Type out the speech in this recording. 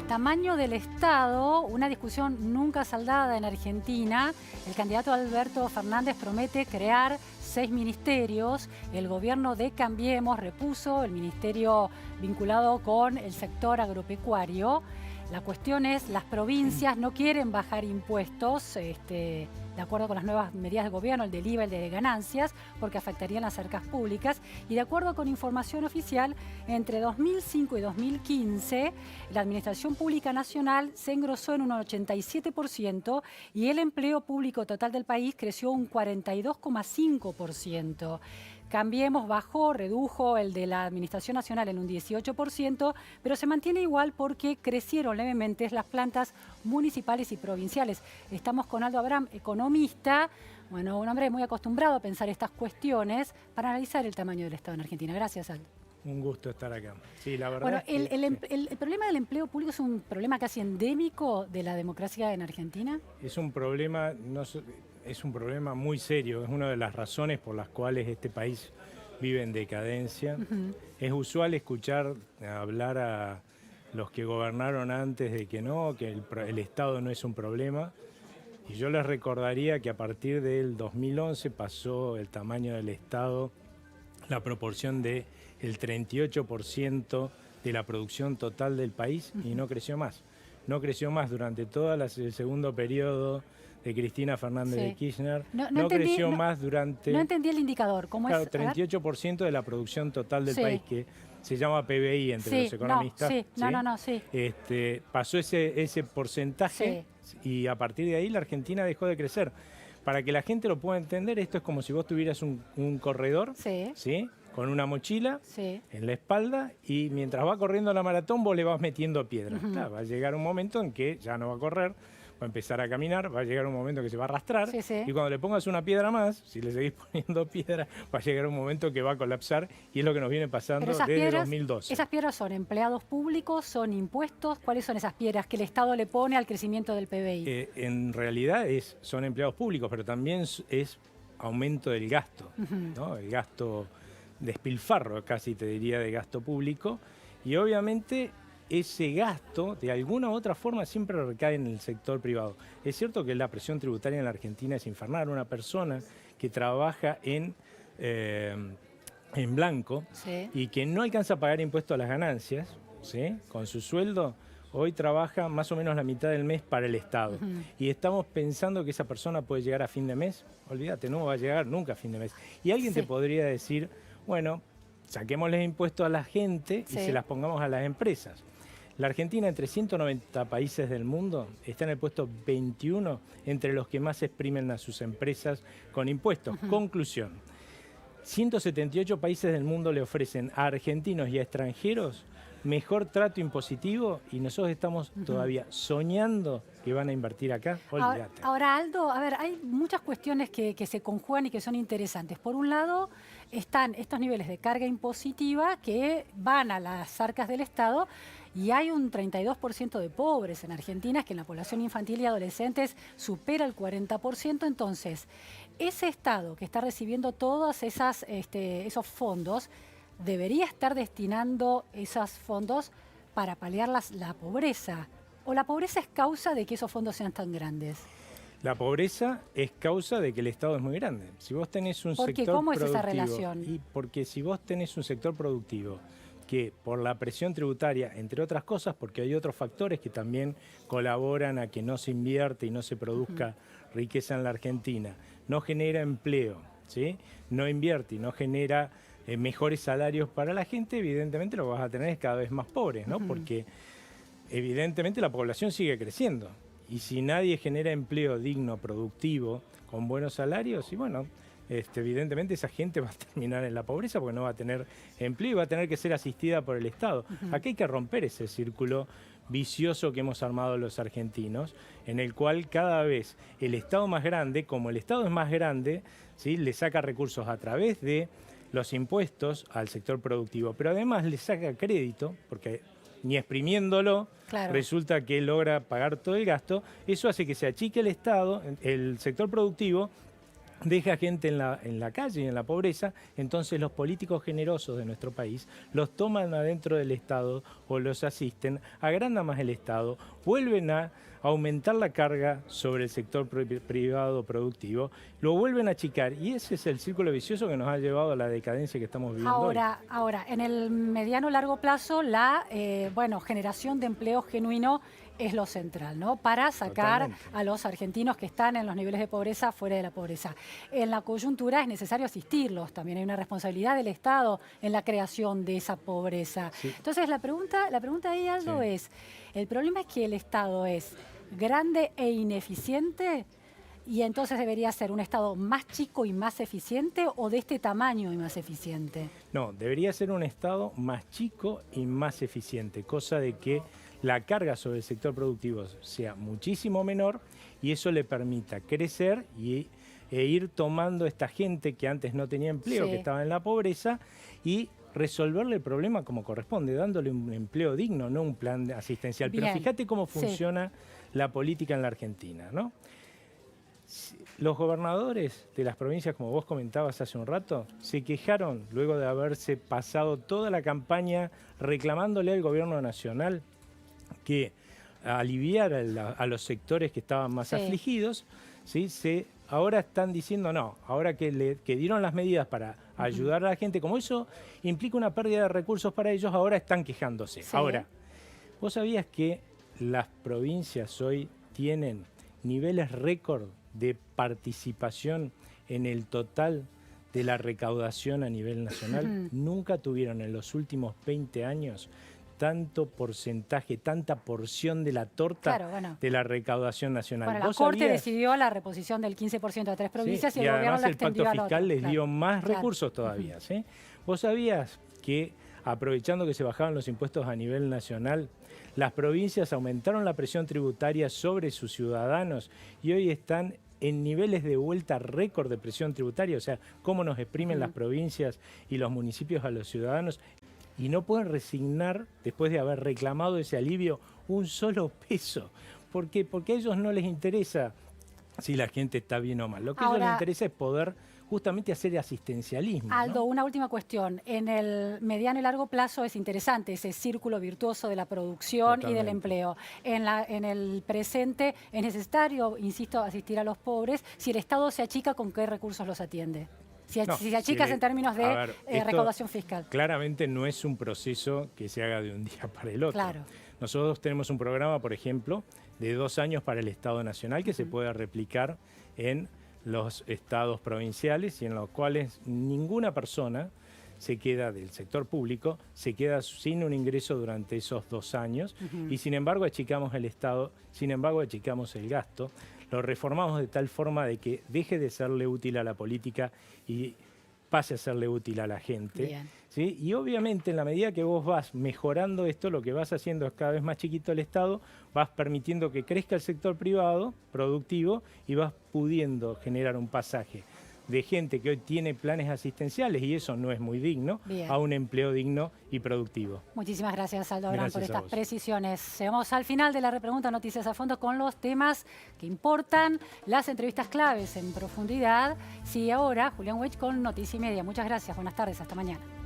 Tamaño del Estado, una discusión nunca saldada en Argentina. El candidato Alberto Fernández promete crear 6 ministerios. El gobierno de Cambiemos repuso el ministerio vinculado con el sector agropecuario. La cuestión es, las provincias no quieren bajar impuestos, de acuerdo con las nuevas medidas de gobierno, el del IVA, el de ganancias, porque afectarían las arcas públicas. Y de acuerdo con información oficial, entre 2005 y 2015, la Administración Pública Nacional se engrosó en un 87% y el empleo público total del país creció un 42,5%. Cambiemos bajó, redujo el de la Administración Nacional en un 18%, pero se mantiene igual porque crecieron levemente las plantas municipales y provinciales. Estamos con Aldo Abraham, economista, bueno, un hombre muy acostumbrado a pensar estas cuestiones para analizar el tamaño del Estado en Argentina. Gracias, Aldo. Un gusto estar acá. Sí, la verdad. Bueno, es que, el problema del empleo público es un problema casi endémico de la democracia en Argentina. es un problema, es un problema muy serio. Es una de las razones por las cuales este país vive en decadencia. Es usual escuchar hablar a los que gobernaron antes de que no, que el Estado no es un problema. Y yo les recordaría que a partir del 2011 pasó el tamaño del Estado, la proporción de el 38% de la producción total del país y no creció más. No creció más durante todo el segundo periodo de Cristina Fernández de Kirchner. No creció más durante... No entendí el indicador. ¿Cómo claro, es? 38% de la producción total del país, que se llama PBI entre los economistas. Pasó ese porcentaje y a partir de ahí la Argentina dejó de crecer. Para que la gente lo pueda entender, esto es como si vos tuvieras un corredor, ¿sí? Con una mochila en la espalda y mientras va corriendo la maratón vos le vas metiendo piedras. Claro, va a llegar un momento en que ya no va a correr, va a empezar a caminar, va a llegar un momento que se va a arrastrar y cuando le pongas una piedra más, si le seguís poniendo piedra, va a llegar un momento que va a colapsar y es lo que nos viene pasando desde 2012. ¿Esas piedras son empleados públicos, son impuestos? ¿Cuáles son esas piedras que el Estado le pone al crecimiento del PBI? En realidad son empleados públicos, pero también es aumento del gasto, ¿no? El gasto despilfarro, casi te diría, de gasto público, y obviamente ese gasto de alguna u otra forma siempre recae en el sector privado. Es cierto que la presión tributaria en la Argentina es infernal. Una persona que trabaja en blanco y que no alcanza a pagar impuestos a las ganancias, con su sueldo, hoy trabaja más o menos la mitad del mes para el Estado. Y estamos pensando que esa persona puede llegar a fin de mes. Olvídate, no va a llegar nunca a fin de mes. Y alguien te podría decir, bueno, saquémosles impuestos a la gente y se las pongamos a las empresas. La Argentina, entre 190 países del mundo, está en el puesto 21 entre los que más exprimen a sus empresas con impuestos. Conclusión, 178 países del mundo le ofrecen a argentinos y a extranjeros mejor trato impositivo y nosotros estamos todavía soñando que van a invertir acá. Olvídate. Ahora, Aldo, a ver, hay muchas cuestiones que se conjugan y que son interesantes. Por un lado, están estos niveles de carga impositiva que van a las arcas del Estado y hay un 32% de pobres en Argentina, que en la población infantil y adolescentes supera el 40%. Entonces, ese Estado que está recibiendo todos esos fondos debería estar destinando esos fondos para paliar la pobreza. ¿O la pobreza es causa de que esos fondos sean tan grandes? La pobreza es causa de que el Estado es muy grande. Si vos tenés un sector productivo... ¿Cómo es esa relación? Y porque si vos tenés un sector productivo que por la presión tributaria, entre otras cosas, porque hay otros factores que también colaboran a que no se invierte y no se produzca riqueza en la Argentina, no genera empleo, no invierte y no genera mejores salarios para la gente, evidentemente lo que vas a tener es cada vez más pobres, ¿no? Porque evidentemente la población sigue creciendo y si nadie genera empleo digno, productivo, con buenos salarios, y bueno, evidentemente esa gente va a terminar en la pobreza porque no va a tener empleo y va a tener que ser asistida por el Estado. Aquí hay que romper ese círculo vicioso que hemos armado los argentinos, en el cual cada vez el Estado más grande, como el Estado es más grande, le saca recursos a través de los impuestos al sector productivo, pero además le saca crédito, porque ni exprimiéndolo resulta que logra pagar todo el gasto. Eso hace que se achique el Estado, el sector productivo, deja gente en la calle y en la pobreza, entonces los políticos generosos de nuestro país los toman adentro del Estado o los asisten, agrandan más el Estado, vuelven a aumentar la carga sobre el sector privado productivo, lo vuelven a achicar y ese es el círculo vicioso que nos ha llevado a la decadencia que estamos viviendo hoy. Ahora, en el mediano largo plazo, la generación de empleo genuino es lo central, ¿no? Para sacar Totalmente. a los argentinos que están en los niveles de pobreza fuera de la pobreza. En la coyuntura es necesario asistirlos, también hay una responsabilidad del Estado en la creación de esa pobreza. Sí. Entonces, la pregunta ahí, Aldo, es, ¿el problema es que el Estado es grande e ineficiente y entonces debería ser un Estado más chico y más eficiente o de este tamaño y más eficiente? No, debería ser un Estado más chico y más eficiente, cosa de que la carga sobre el sector productivo sea muchísimo menor y eso le permita crecer e ir tomando esta gente que antes no tenía empleo, Sí. que estaba en la pobreza, y resolverle el problema como corresponde, dándole un empleo digno, no un plan asistencial. Bien. Pero fíjate cómo Sí. funciona la política en la Argentina, ¿no? Los gobernadores de las provincias, como vos comentabas hace un rato, se quejaron luego de haberse pasado toda la campaña reclamándole al gobierno nacional que aliviara a los sectores que estaban más Sí. afligidos, ¿sí? Ahora están diciendo no, ahora que dieron las medidas para ayudar a la gente, como eso implica una pérdida de recursos para ellos, ahora están quejándose. Sí. Ahora, ¿vos sabías que las provincias hoy tienen niveles récord de participación en el total de la recaudación a nivel nacional? Nunca tuvieron en los últimos 20 años tanto porcentaje, tanta porción de la torta Claro, bueno. de la recaudación nacional. Bueno, la ¿Vos Corte sabías? decidió la reposición del 15% a 3 provincias Sí, y el gobierno además la el pacto extendió al otro. fiscal les Claro, dio más claro. recursos todavía. ¿Sí? ¿Vos sabías que, aprovechando que se bajaban los impuestos a nivel nacional, las provincias aumentaron la presión tributaria sobre sus ciudadanos y hoy están en niveles de vuelta récord de presión tributaria? O sea, cómo nos exprimen las provincias y los municipios a los ciudadanos, y no pueden resignar, después de haber reclamado ese alivio, un solo peso. ¿Por qué? Porque a ellos no les interesa si la gente está bien o mal. Lo que a ellos les interesa es poder justamente hacer asistencialismo, Aldo, ¿no? una última cuestión. En el mediano y largo plazo es interesante ese círculo virtuoso de la producción y del empleo. En el presente es necesario, insisto, asistir a los pobres. Si el Estado se achica, ¿con qué recursos los atiende? Si se achicas en términos de recaudación fiscal. Claramente no es un proceso que se haga de un día para el otro. Claro. Nosotros tenemos un programa, por ejemplo, de 2 años para el Estado Nacional que se puede replicar en los estados provinciales y en los cuales ninguna persona se queda del sector público, se queda sin un ingreso durante esos 2 años y sin embargo achicamos el Estado, sin embargo achicamos el gasto, lo reformamos de tal forma de que deje de serle útil a la política y pase a serle útil a la gente. ¿Sí? Y obviamente en la medida que vos vas mejorando esto, lo que vas haciendo es cada vez más chiquito el Estado, vas permitiendo que crezca el sector privado, productivo, y vas pudiendo generar un pasaje de gente que hoy tiene planes asistenciales, y eso no es muy digno, a un empleo digno y productivo. Muchísimas gracias, Aldo Abrán, por estas vos. precisiones. Llegamos al final de la repregunta Noticias a Fondo con los temas que importan, las entrevistas claves en profundidad. Sigue ahora Julián Weich con Noticia y Media. Muchas gracias, buenas tardes, hasta mañana.